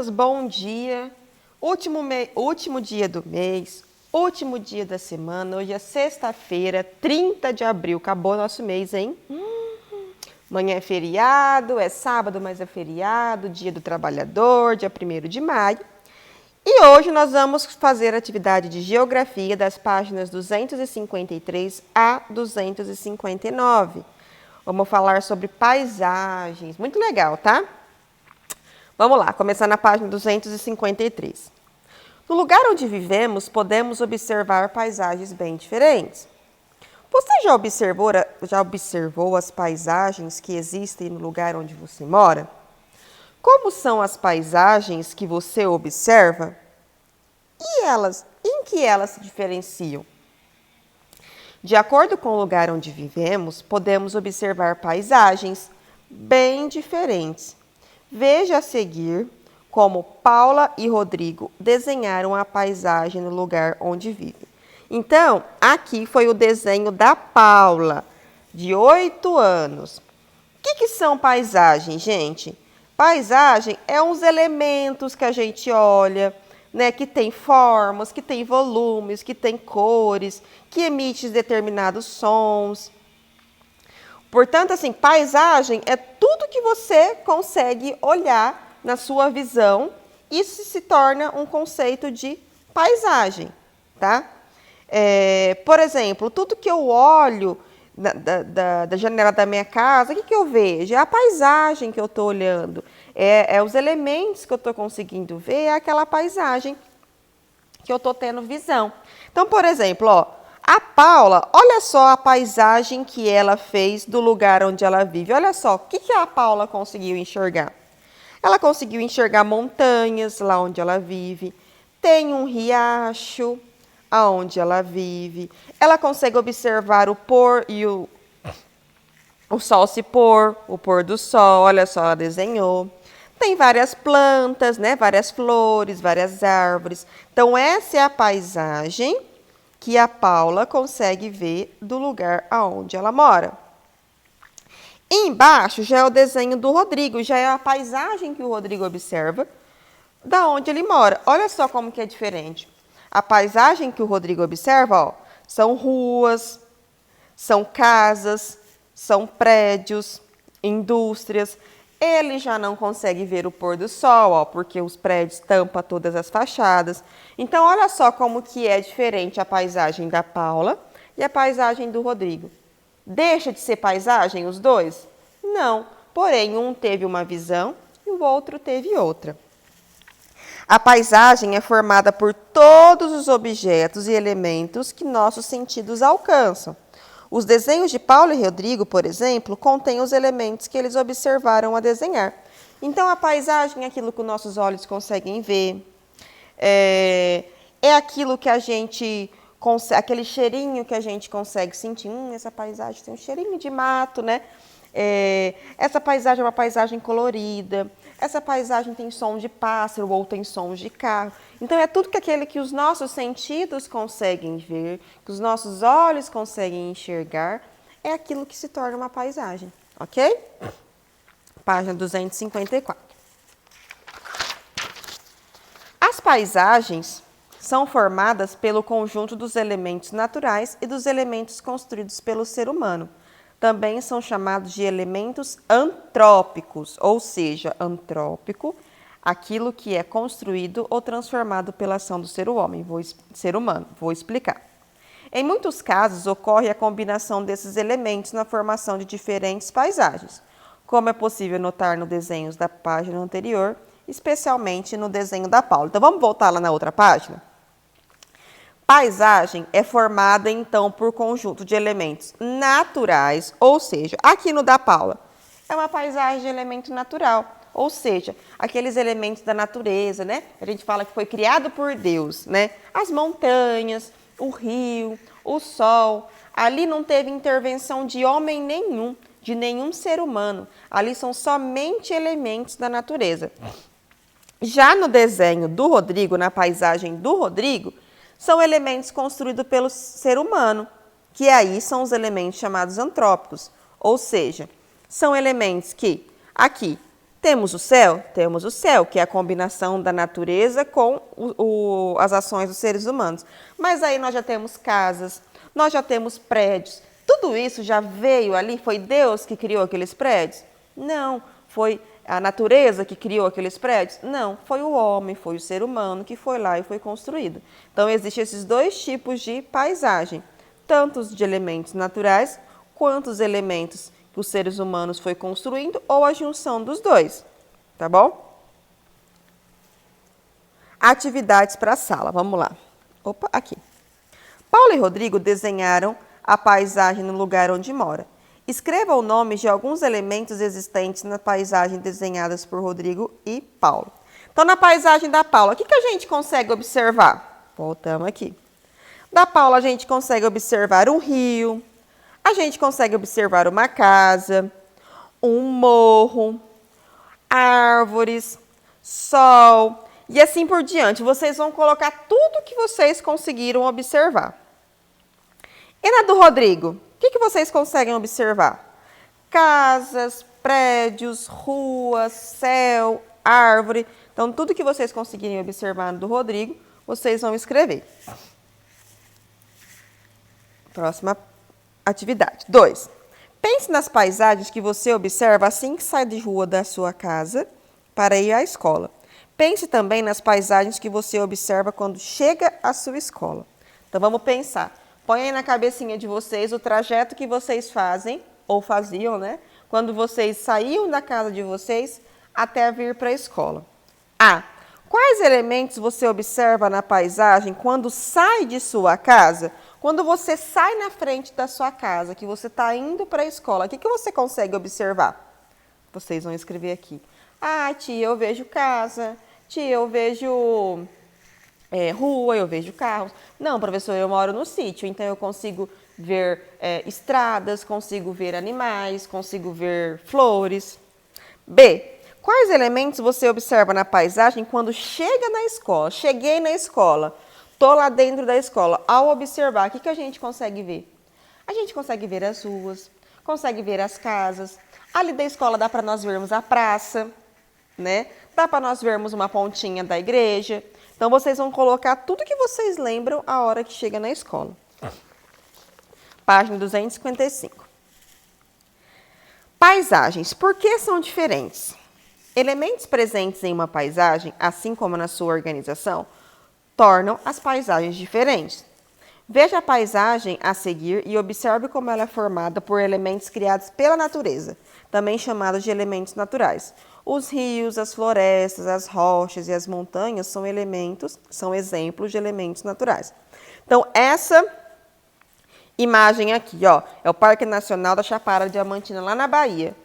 crianças, bom dia. Último dia do mês, último dia da semana. Hoje é sexta-feira, 30 de abril. Acabou nosso mês, hein? Amanhã é feriado, é sábado, mas é feriado, dia do trabalhador, dia 1º de maio. E hoje nós vamos fazer a atividade de geografia das páginas 253 a 259. Vamos falar sobre paisagens. Muito legal, tá? Vamos lá, começar na página 253. No lugar onde vivemos, podemos observar paisagens bem diferentes. Você já observou as paisagens que existem no lugar onde você mora? Como são as paisagens que você observa? E elas, em que elas se diferenciam? De acordo com o lugar onde vivemos, podemos observar paisagens bem diferentes. Veja a seguir como Paula e Rodrigo desenharam a paisagem no lugar onde vivem. Então, aqui foi o desenho da Paula, de 8 anos. O que são paisagens, gente? Paisagem é uns elementos que a gente olha, né, que tem formas, que tem volumes, que tem cores, que emite determinados sons. Portanto, assim, paisagem é tudo que você consegue olhar na sua visão. Isso se torna um conceito de paisagem, tá? Por exemplo, tudo que eu olho da janela da minha casa, o que eu vejo? É a paisagem que eu estou olhando, é os elementos que eu estou conseguindo ver, é aquela paisagem que eu estou tendo visão. Então, por exemplo, ó, a Paula, olha só a paisagem que ela fez do lugar onde ela vive. Olha só, o que a Paula conseguiu enxergar? Ela conseguiu enxergar montanhas lá onde ela vive, tem um riacho aonde ela vive, ela consegue observar o pôr e o sol se pôr, o pôr do sol, olha só, ela desenhou. Tem várias plantas, né? Várias flores, várias árvores. Então, essa é a paisagem que a Paula consegue ver do lugar aonde ela mora. Embaixo já é o desenho do Rodrigo, já é a paisagem que o Rodrigo observa da onde ele mora. Olha só como que é diferente. A paisagem que o Rodrigo observa, ó, são ruas, são casas, são prédios, indústrias. Ele já não consegue ver o pôr do sol, ó, porque os prédios tampam todas as fachadas. Então, olha só como que é diferente a paisagem da Paula e a paisagem do Rodrigo. Deixa de ser paisagem os dois? Não, porém um teve uma visão e o outro teve outra. A paisagem é formada por todos os objetos e elementos que nossos sentidos alcançam. Os desenhos de Paulo e Rodrigo, por exemplo, contêm os elementos que eles observaram a desenhar. Então, a paisagem é aquilo que os nossos olhos conseguem ver, é aquilo que a gente consegue, aquele cheirinho que a gente consegue sentir. Essa paisagem tem um cheirinho de mato, né? Essa paisagem é uma paisagem colorida. Essa paisagem tem som de pássaro ou tem sons de carro. Então, é tudo aquele que os nossos sentidos conseguem ver, que os nossos olhos conseguem enxergar, é aquilo que se torna uma paisagem, ok? Página 254. As paisagens são formadas pelo conjunto dos elementos naturais e dos elementos construídos pelo ser humano. Também são chamados de elementos antrópicos, ou seja, antrópico, aquilo que é construído ou transformado pela ação do ser humano. Vou explicar. Em muitos casos, ocorre a combinação desses elementos na formação de diferentes paisagens, como é possível notar nos desenhos da página anterior, especialmente no desenho da Paula. Então, vamos voltar lá na outra página? Paisagem é formada, então, por conjunto de elementos naturais, ou seja, aqui no da Paula, é uma paisagem de elemento natural, ou seja, aqueles elementos da natureza, né? A gente fala que foi criado por Deus, né? As montanhas, o rio, o sol. Ali não teve intervenção de homem nenhum, de nenhum ser humano. Ali são somente elementos da natureza. Já no desenho do Rodrigo, na paisagem do Rodrigo, são elementos construídos pelo ser humano, que aí são os elementos chamados antrópicos, ou seja, são elementos que aqui Temos o céu? Temos o céu, que é a combinação da natureza com as ações dos seres humanos. Mas aí nós já temos casas, nós já temos prédios. Tudo isso já veio ali? Foi Deus que criou aqueles prédios? Não. Foi a natureza que criou aqueles prédios? Não. Foi o homem, foi o ser humano que foi lá e foi construído. Então, existem esses dois tipos de paisagem. Tanto os de elementos naturais, quanto os elementos que os seres humanos foi construindo ou a junção dos dois, tá bom? Atividades para a sala, vamos lá. Opa, aqui. Paulo e Rodrigo desenharam a paisagem no lugar onde mora. Escreva o nome de alguns elementos existentes na paisagem desenhadas por Rodrigo e Paulo. Então, na paisagem da Paula, o que a gente consegue observar? Voltamos aqui. Da Paula, a gente consegue observar um rio, a gente consegue observar uma casa, um morro, árvores, sol e assim por diante. Vocês vão colocar tudo que vocês conseguiram observar. E na do Rodrigo, o que vocês conseguem observar? Casas, prédios, ruas, céu, árvore. Então, tudo que vocês conseguirem observar no do Rodrigo, vocês vão escrever. Próxima atividade. 2. Pense nas paisagens que você observa assim que sai de rua da sua casa para ir à escola. Pense também nas paisagens que você observa quando chega à sua escola. Então, vamos pensar. Põe aí na cabecinha de vocês o trajeto que vocês fazem, ou faziam, né? Quando vocês saíam da casa de vocês até vir para a escola. A. Quais elementos você observa na paisagem quando sai de sua casa? Quando você sai na frente da sua casa, que você está indo para a escola, o que você consegue observar? Vocês vão escrever aqui. Ah, tia, eu vejo casa. Tia, eu vejo rua, eu vejo carros. Não, professor, eu moro no sítio, então eu consigo ver estradas, consigo ver animais, consigo ver flores. B. Quais elementos você observa na paisagem quando chega na escola? Cheguei na escola, estou lá dentro da escola. Ao observar, o que a gente consegue ver? A gente consegue ver as ruas, consegue ver as casas. Ali da escola dá para nós vermos a praça, né? Dá para nós vermos uma pontinha da igreja. Então, vocês vão colocar tudo que vocês lembram a hora que chega na escola. Página 255. Paisagens. Por que são diferentes? Elementos presentes em uma paisagem, assim como na sua organização, tornam as paisagens diferentes. Veja a paisagem a seguir e observe como ela é formada por elementos criados pela natureza, também chamados de elementos naturais. Os rios, as florestas, as rochas e as montanhas são exemplos de elementos naturais. Então, essa imagem aqui, ó, é o Parque Nacional da Chapada Diamantina, lá na Bahia.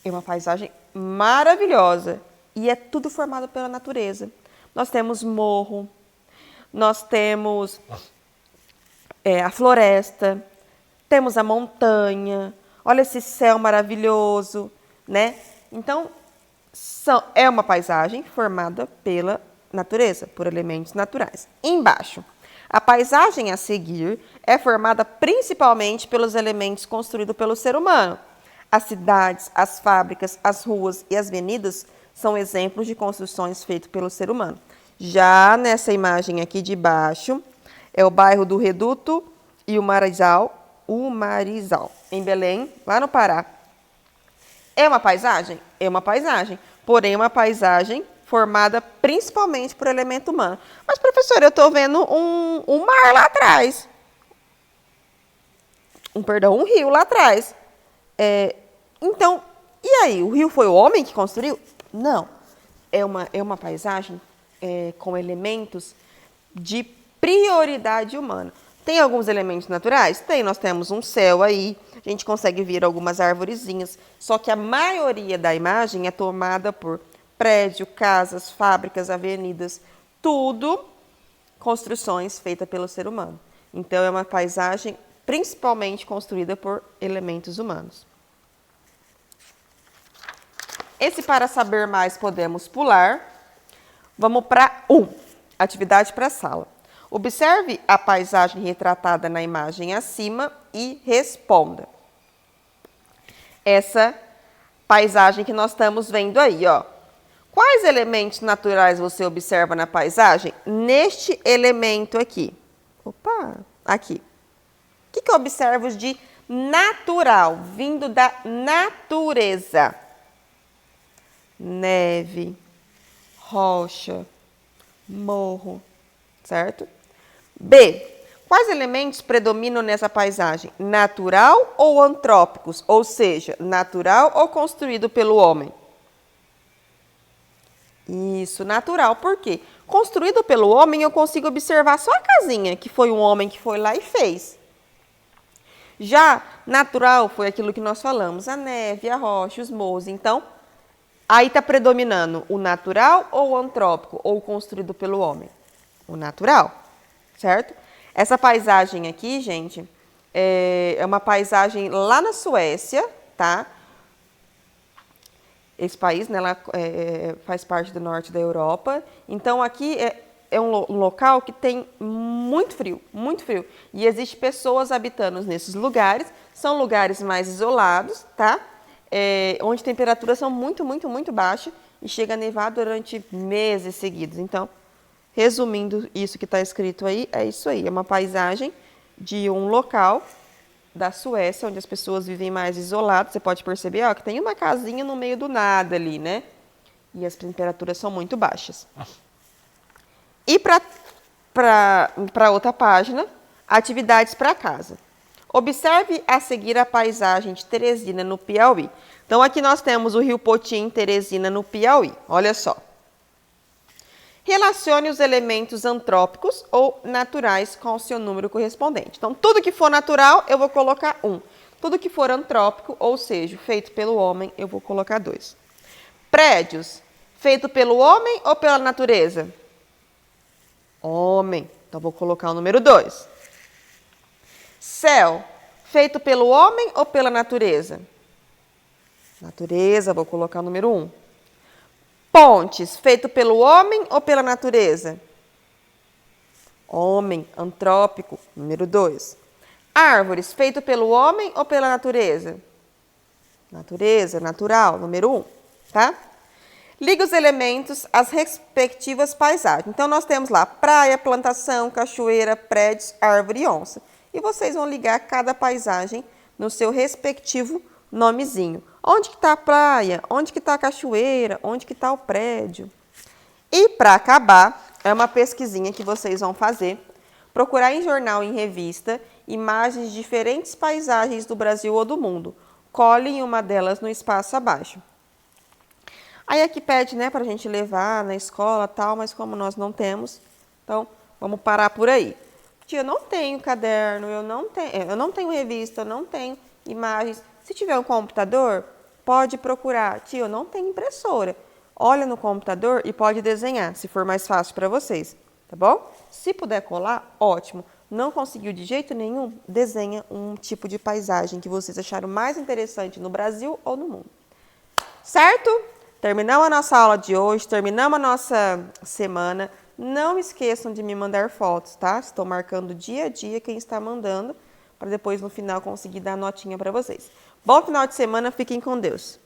É uma paisagem maravilhosa e é tudo formado pela natureza. Nós temos morro, nós temos a floresta, temos a montanha, olha esse céu maravilhoso, né? Então, é uma paisagem formada pela natureza, por elementos naturais. Embaixo, a paisagem a seguir é formada principalmente pelos elementos construídos pelo ser humano. As cidades, as fábricas, as ruas e as avenidas são exemplos de construções feitas pelo ser humano. Já nessa imagem aqui de baixo, é o bairro do Reduto e o Marizal, em Belém, lá no Pará. É uma paisagem? É uma paisagem, porém uma paisagem formada principalmente por elemento humano. Mas, professor, eu estou vendo um mar lá atrás. Um rio lá atrás. Então, e aí? O rio foi o homem que construiu? Não. É uma paisagem com elementos de prioridade humana. Tem alguns elementos naturais? Tem. Nós temos um céu aí, a gente consegue ver algumas arvorezinhas, só que a maioria da imagem é tomada por prédio, casas, fábricas, avenidas, tudo construções feitas pelo ser humano. Então, é uma paisagem principalmente construída por elementos humanos. Esse para saber mais podemos pular. Vamos para 1, atividade para a sala. Observe a paisagem retratada na imagem acima e responda. Essa paisagem que nós estamos vendo aí, ó. Quais elementos naturais você observa na paisagem? Neste elemento aqui. Opa, aqui. O que eu observo de natural, vindo da natureza? Neve, rocha, morro, certo? B. Quais elementos predominam nessa paisagem? Natural ou antrópicos? Ou seja, natural ou construído pelo homem? Isso, natural. Por quê? Construído pelo homem, eu consigo observar só a casinha, que foi um homem que foi lá e fez. Já natural foi aquilo que nós falamos, a neve, a rocha, os morros. Então, aí está predominando o natural ou o antrópico, ou construído pelo homem? O natural, certo? Essa paisagem aqui, gente, é uma paisagem lá na Suécia, tá? Esse país, né, ela, faz parte do norte da Europa. Então, aqui é um local que tem muito frio, muito frio. E existem pessoas habitando nesses lugares. São lugares mais isolados, tá? Onde temperaturas são muito, muito, muito baixas e chega a nevar durante meses seguidos. Então, resumindo isso que está escrito aí, é isso aí. É uma paisagem de um local da Suécia, onde as pessoas vivem mais isoladas. Você pode perceber, ó, que tem uma casinha no meio do nada ali, né? E as temperaturas são muito baixas. E para outra página, atividades para casa. Observe a seguir a paisagem de Teresina, no Piauí. Então, aqui nós temos o Rio Potim, Teresina, no Piauí. Olha só. Relacione os elementos antrópicos ou naturais com o seu número correspondente. Então, tudo que for natural, eu vou colocar 1. Tudo que for antrópico, ou seja, feito pelo homem, eu vou colocar 2. Prédios, feito pelo homem ou pela natureza? Homem. Então, vou colocar o número 2. Céu, feito pelo homem ou pela natureza? Natureza, vou colocar o número 1. Pontes, feito pelo homem ou pela natureza? Homem, antrópico, número 2. Árvores, feito pelo homem ou pela natureza? Natureza, natural, número 1, tá? Liga os elementos às respectivas paisagens. Então, nós temos lá praia, plantação, cachoeira, prédios, árvore e onça. E vocês vão ligar cada paisagem no seu respectivo nomezinho. Onde que está a praia? Onde que está a cachoeira? Onde que está o prédio? E para acabar, é uma pesquisinha que vocês vão fazer. Procurar em jornal e em revista imagens de diferentes paisagens do Brasil ou do mundo. Colhem uma delas no espaço abaixo. Aí aqui pede, né, para a gente levar na escola tal, mas como nós não temos, então vamos parar por aí. Tia, eu não tenho caderno, eu não tenho revista, eu não tenho imagens. Se tiver um computador, pode procurar. Tia, eu não tenho impressora. Olha no computador e pode desenhar, se for mais fácil para vocês, tá bom? Se puder colar, ótimo. Não conseguiu de jeito nenhum, desenha um tipo de paisagem que vocês acharam mais interessante no Brasil ou no mundo. Certo? Terminamos a nossa aula de hoje, terminamos a nossa semana. Não esqueçam de me mandar fotos, tá? Estou marcando dia a dia quem está mandando, para depois no final conseguir dar notinha para vocês. Bom final de semana, fiquem com Deus.